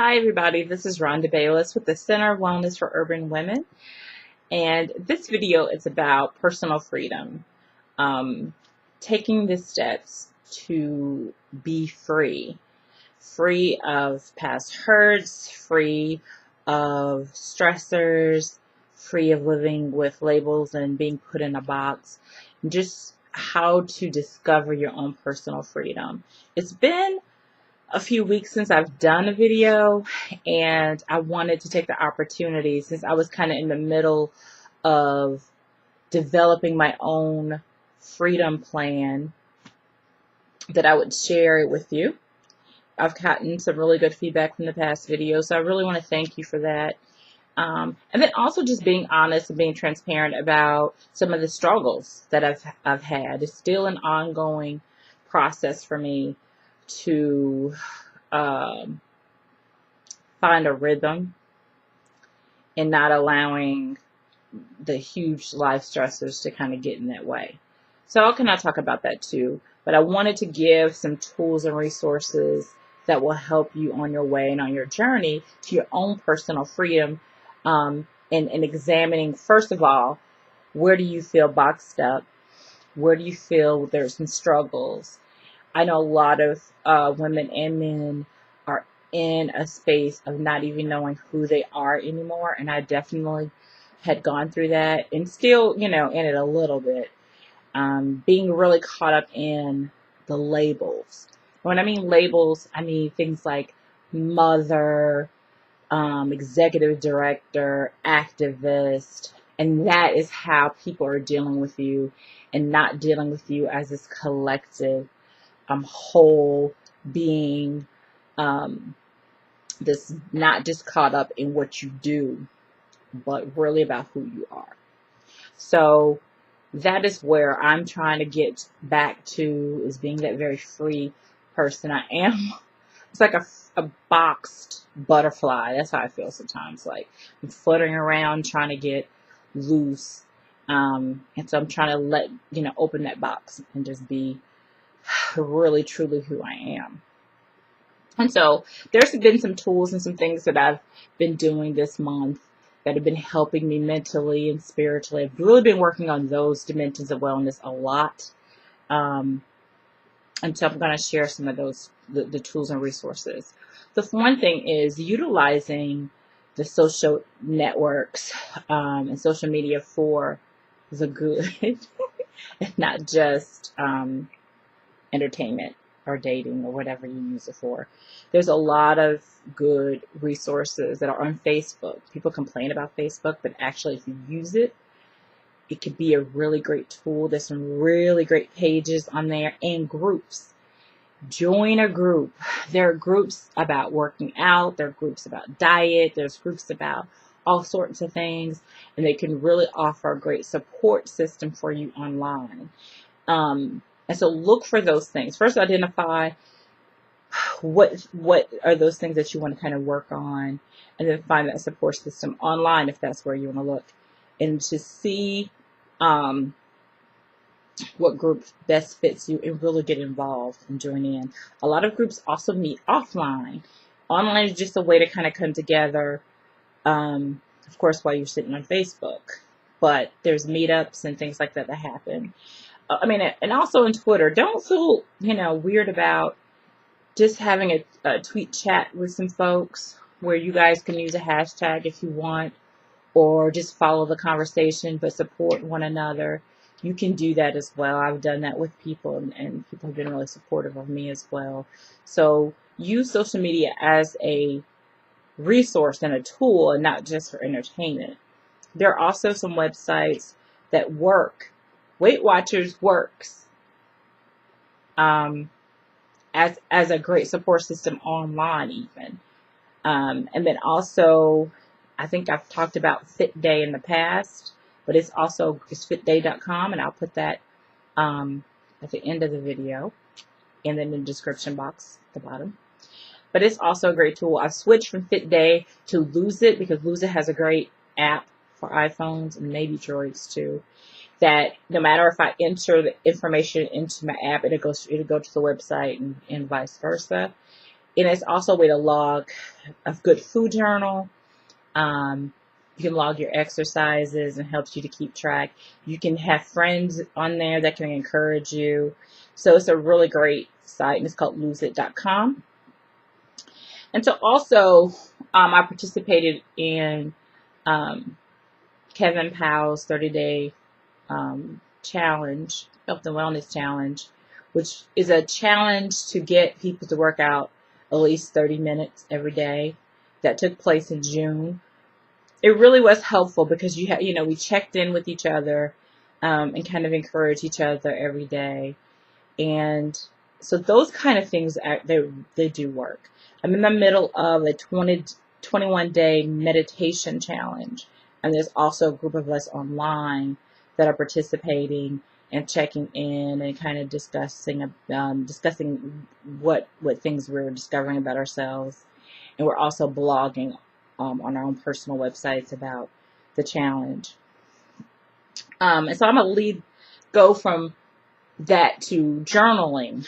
Hi, everybody. This is Rhonda Bayless with the Center of Wellness for Urban Women. And this video is about personal freedom, taking the steps to be free of past hurts, free of stressors, free of living with labels and being put in a box, and just how to discover your own personal freedom. It's been a few weeks since I've done a video, and I wanted to take the opportunity, since I was kind of in the middle of developing my own freedom plan, that I would share it with you. I've gotten some really good feedback from the past video, so I really want to thank you for that. And then also just being honest and being transparent about some of the struggles that I've had. It's still an ongoing process for me to find a rhythm and not allowing the huge life stressors to kind of get in that way. So I can talk about that too, but I wanted to give some tools and resources that will help you on your way and on your journey to your own personal freedom, and examining, first of all, where do you feel boxed up? Where do you feel there's some struggles? I know a lot of women and men are in a space of not even knowing who they are anymore, and I definitely had gone through that, and still, in it a little bit, being really caught up in the labels. When I mean labels, I mean things like mother, executive director, activist, and that is how people are dealing with you, and not dealing with you as this collective whole being, this not just caught up in what you do, but really about who you are. So that is where I'm trying to get back to, is being that very free person I am. It's like a boxed butterfly. That's how I feel sometimes. Like I'm fluttering around trying to get loose. And so I'm trying to open that box and just be really truly who I am. And so there's been some tools and some things that I've been doing this month that have been helping me mentally and spiritually. I've really been working on those dimensions of wellness a lot. And so I'm going to share some of those, the tools and resources. The one thing is utilizing the social networks, and social media for the good and not just entertainment or dating or whatever you use it for. There's a lot of good resources that are on Facebook. People complain about Facebook, but actually if you use it, it could be a really great tool. There's some really great pages on there and groups. Join a group. There are groups about working out. There are groups about diet. There's groups about all sorts of things, and they can really offer a great support system for you online. And so look for those things. First, identify what are those things that you want to kind of work on, and then find that support system online if that's where you want to look, and to see what group best fits you, and really get involved and join in. A lot of groups also meet offline. Online is just a way to kind of come together, of course, while you're sitting on Facebook. But there's meetups and things like that happen. And also on Twitter, don't feel, weird about just having a tweet chat with some folks where you guys can use a hashtag if you want, or just follow the conversation but support one another. You can do that as well. I've done that with people, and people have been really supportive of me as well. So use social media as a resource and a tool, and not just for entertainment. There are also some websites that work. Weight Watchers works as a great support system online even. And then also, I think I've talked about Fit Day in the past, but it's fitday.com, and I'll put that at the end of the video and then in the description box at the bottom. But it's also a great tool. I've switched from Fit Day to Lose It, because Lose It has a great app for iPhones and maybe Droids too, that no matter if I enter the information into my app, it'll go to the website, and vice versa. And it's also a way to log a good food journal. You can log your exercises and helps you to keep track. You can have friends on there that can encourage you. So it's a really great site, and it's called loseIt.com. And so also, I participated in Kevin Powell's 30-day challenge, Health and Wellness Challenge, which is a challenge to get people to work out at least 30 minutes every day. That took place in June. It really was helpful because we checked in with each other and kind of encouraged each other every day. And so those kind of things, they do work. I'm in the middle of a 21-day meditation challenge. And there's also a group of us online that are participating and checking in and kind of discussing what things we're discovering about ourselves. And we're also blogging on our own personal websites about the challenge. And so I'm going to go from that to journaling.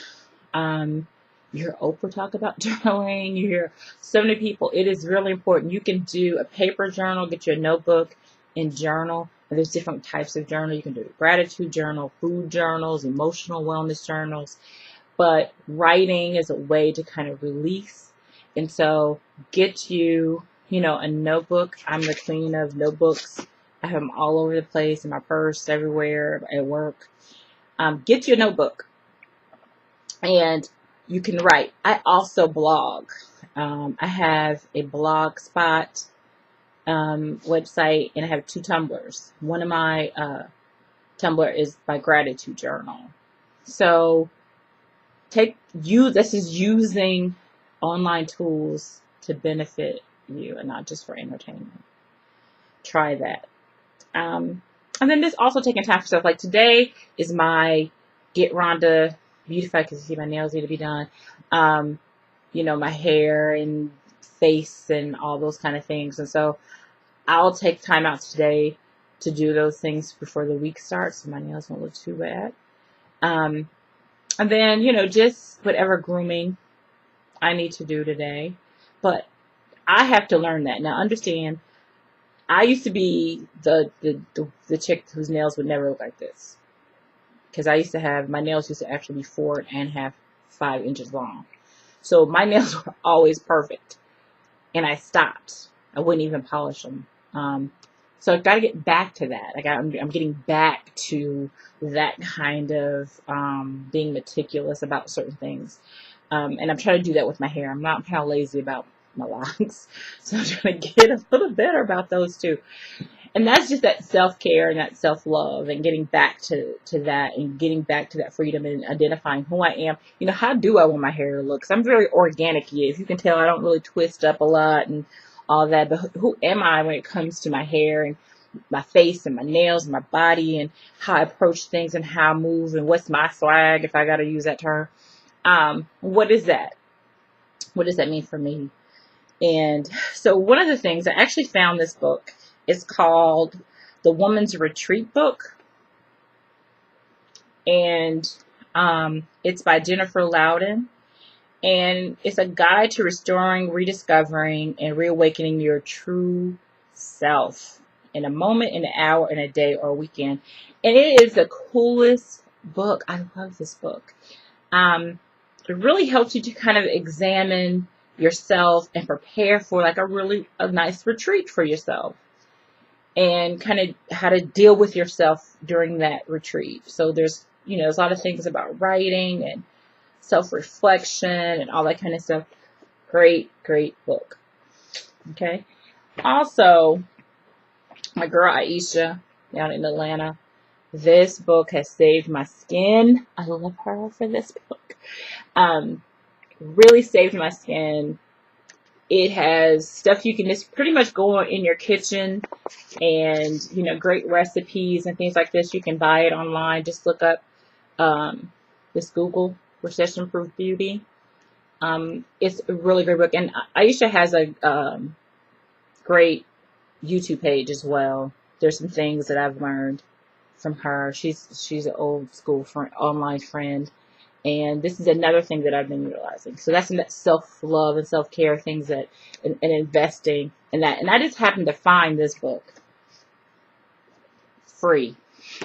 You hear Oprah talk about journaling. You hear so many people. It is really important. You can do a paper journal, get your notebook and journal. And there's different types of journal. You can do a gratitude journal, food journals, emotional wellness journals. But writing is a way to kind of release. And so get you, a notebook. I'm the queen of notebooks. I have them all over the place, in my purse, everywhere, at work. Get your notebook. And you can write. I also blog. I have a blogspot website, and I have 2 Tumblrs. One of my Tumblr is my gratitude journal. So this is using online tools to benefit you and not just for entertainment. Try that. And then there's also taking time for stuff. Like today is my Get Rhonda Beautified, because you see my nails need to be done. My hair and face and all those kind of things. And so I'll take time out today to do those things before the week starts, so my nails won't look too bad. And then, just whatever grooming I need to do today. But I have to learn that. Now, understand, I used to be the chick whose nails would never look like this. Because my nails used to actually be 4.5, 5 inches long. So my nails were always perfect. And I stopped. I wouldn't even polish them. So I've got to get back to that. I'm getting back to that kind of being meticulous about certain things. And I'm trying to do that with my hair. I'm kind of lazy about my locks. So I'm trying to get a little better about those too. And that's just that self-care and that self-love and getting back to that and getting back to that freedom and identifying who I am. How do I want my hair to look? 'Cause I'm very organic. If you can tell, I don't really twist up a lot and all that. But who am I when it comes to my hair and my face and my nails and my body and how I approach things and how I move and what's my swag, if I got to use that term? What is that? What does that mean for me? And so one of the things, I actually found this book. It's called The Woman's Retreat Book. And it's by Jennifer Loudon. And it's a guide to restoring, rediscovering, and reawakening your true self in a moment, in an hour, in a day, or a weekend. And it is the coolest book. I love this book. It really helps you to kind of examine yourself and prepare for like a nice retreat for yourself. And kind of how to deal with yourself during that retreat. So there's a lot of things about writing and self-reflection and all that kind of stuff. Great, great book. Okay. Also, my girl Aisha down in Atlanta, this book has saved my skin. I love her for this book. Really saved my skin. It has stuff you can just pretty much go on in your kitchen and, great recipes and things like this. You can buy it online. Just look up this Google Recession Proof Beauty. It's a really great book. And Aisha has a great YouTube page as well. There's some things that I've learned from her. She's an old school online friend. And this is another thing that I've been utilizing. So that's self-love and self-care things that, and investing in that. And I just happened to find this book free.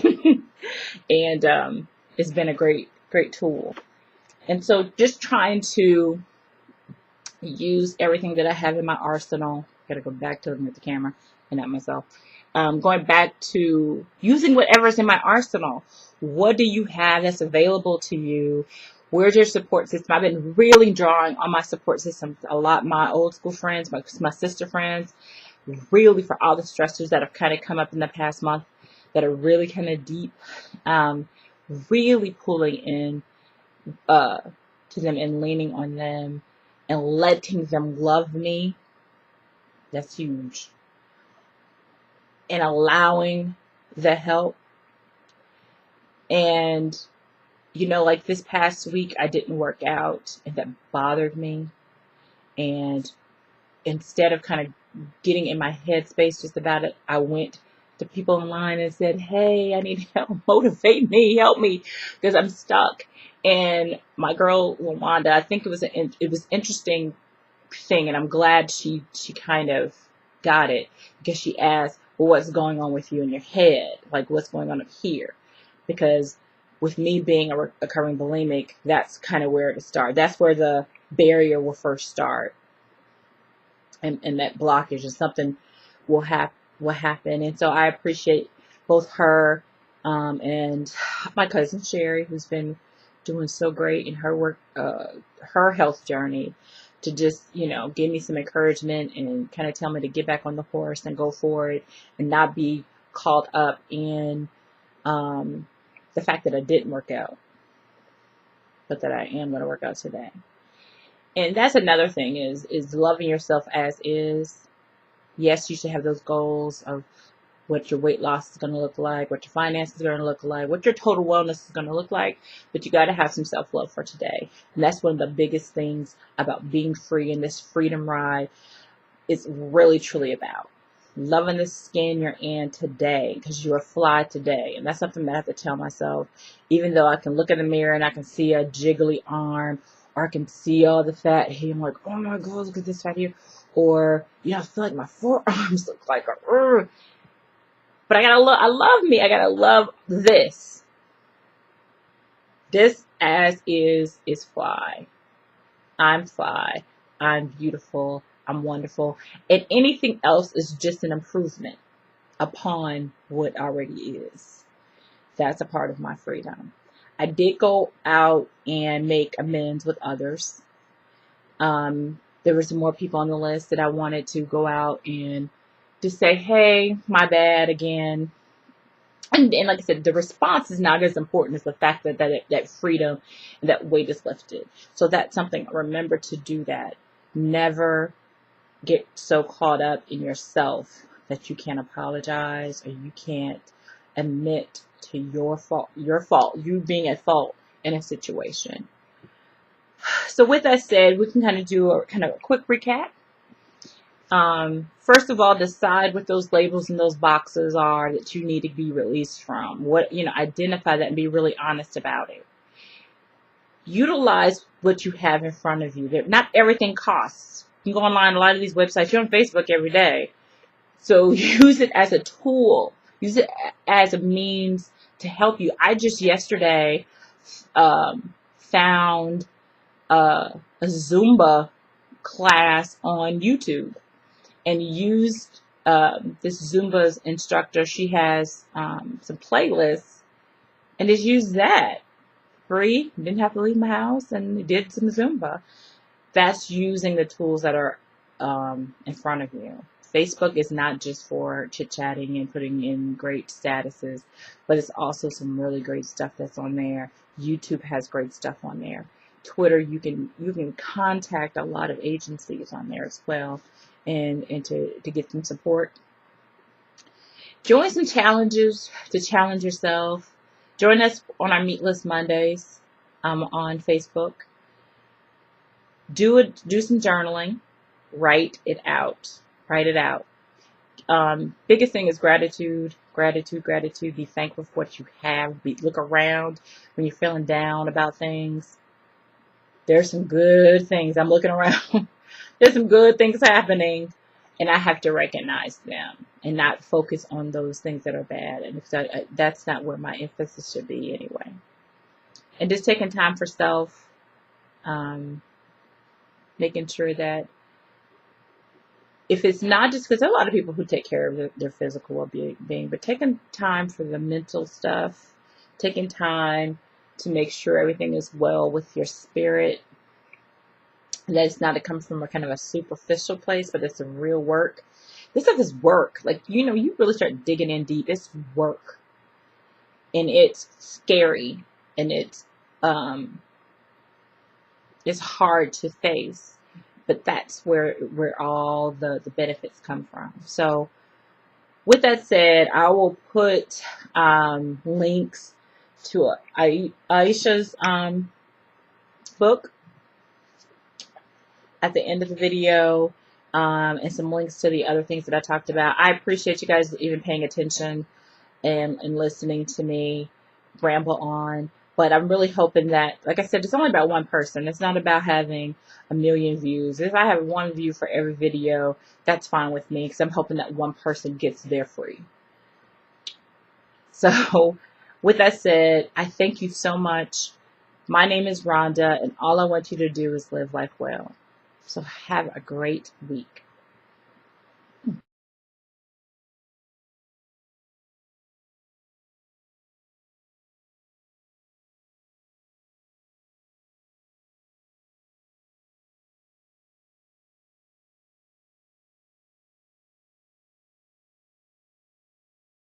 And it's been a great tool. And so just trying to use everything that I have in my arsenal. Gotta go back to looking at the camera and not myself. Going back to using whatever's in my arsenal. What do you have that's available to you? Where's your support system? I've been really drawing on my support system a lot. My old school friends, my sister friends, really for all the stressors that have kind of come up in the past month that are really kind of deep. Really pulling in to them and leaning on them and letting them love me. That's huge. And allowing the help. And, you know, like this past week, I didn't work out, and that bothered me. And instead of kind of getting in my headspace just about it, I went to people online and said, hey, I need help. Motivate me, help me, because I'm stuck. And my girl, Rhonda, I think it was interesting thing, and I'm glad she kind of got it, because she asked, well, what's going on with you in your head? Like, what's going on up here? Because with me being a recurring bulimic, that's kind of where it started. That's where the barrier will first start. And that blockage is something will happen. And so I appreciate both her and my cousin Sherry, who's been doing so great in her work, her health journey, to just, you know, give me some encouragement and kind of tell me to get back on the horse and go for it and not be caught up in the fact that I didn't work out, but that I am going to work out today. And that's another thing is loving yourself as is. Yes, you should have those goals of what your weight loss is going to look like, what your finances are going to look like, what your total wellness is going to look like. But you got to have some self-love for today. And that's one of the biggest things about being free in this freedom ride. It's really, truly about loving the skin you're in today, because you are fly today. And that's something that I have to tell myself, even though I can look in the mirror and I can see a jiggly arm, or I can see all the fat here. I'm like, oh my God, look at this fat here. Or, you know, I feel like my forearms look like a, but I love me. I gotta love this. This as is fly. I'm fly. I'm beautiful. I'm wonderful. And anything else is just an improvement upon what already is. That's a part of my freedom. I did go out and make amends with others. There were some more people on the list that I wanted to go out and just say, hey, my bad again. And like I said, the response is not as important as the fact that freedom and that weight is lifted. So that's something, remember to do that. Never get so caught up in yourself that you can't apologize or you can't admit to your fault, you being at fault in a situation. So with that said, we can kind of do a quick recap. First of all, decide what those labels and those boxes are that you need to be released from. Identify that and be really honest about it. Utilize what you have in front of you. Not everything costs. You can go online, a lot of these websites, you're on Facebook every day. So use it as a tool. Use it as a means to help you. I just yesterday found a Zumba class on YouTube and used this Zumba instructor. She has some playlists, and just used that free. Didn't have to leave my house, and did some Zumba. That's using the tools that are in front of you. Facebook is not just for chit-chatting and putting in great statuses, but it's also some really great stuff that's on there. YouTube has great stuff on there. Twitter, you can contact a lot of agencies on there as well, and to get some support. Join some challenges to challenge yourself. Join us on our Meatless Mondays on Facebook. Do some journaling. Write it out. Biggest thing is gratitude. Gratitude, gratitude. Be thankful for what you have. Look around when you're feeling down about things. There's some good things. I'm looking around. There's some good things happening, and I have to recognize them and not focus on those things that are bad. And that's not where my emphasis should be anyway. And just taking time for self, making sure that if it's not just because there are a lot of people who take care of their physical well-being, but taking time for the mental stuff, taking time to make sure everything is well with your spirit. That's not to come from a kind of a superficial place, but it's a real work. This stuff is work. Like, you really start digging in deep. It's work. And it's scary. And it's hard to face. But that's where all the benefits come from. So with that said, I will put links to Aisha's book at the end of the video, and some links to the other things that I talked about. I appreciate you guys even paying attention and listening to me ramble on. But I'm really hoping that, like I said, it's only about one person. It's not about having a million views. If I have one view for every video, that's fine with me, because I'm hoping that one person gets there free. So with that said, I thank you so much. My name is Rhonda, and all I want you to do is live life well. So have a great week.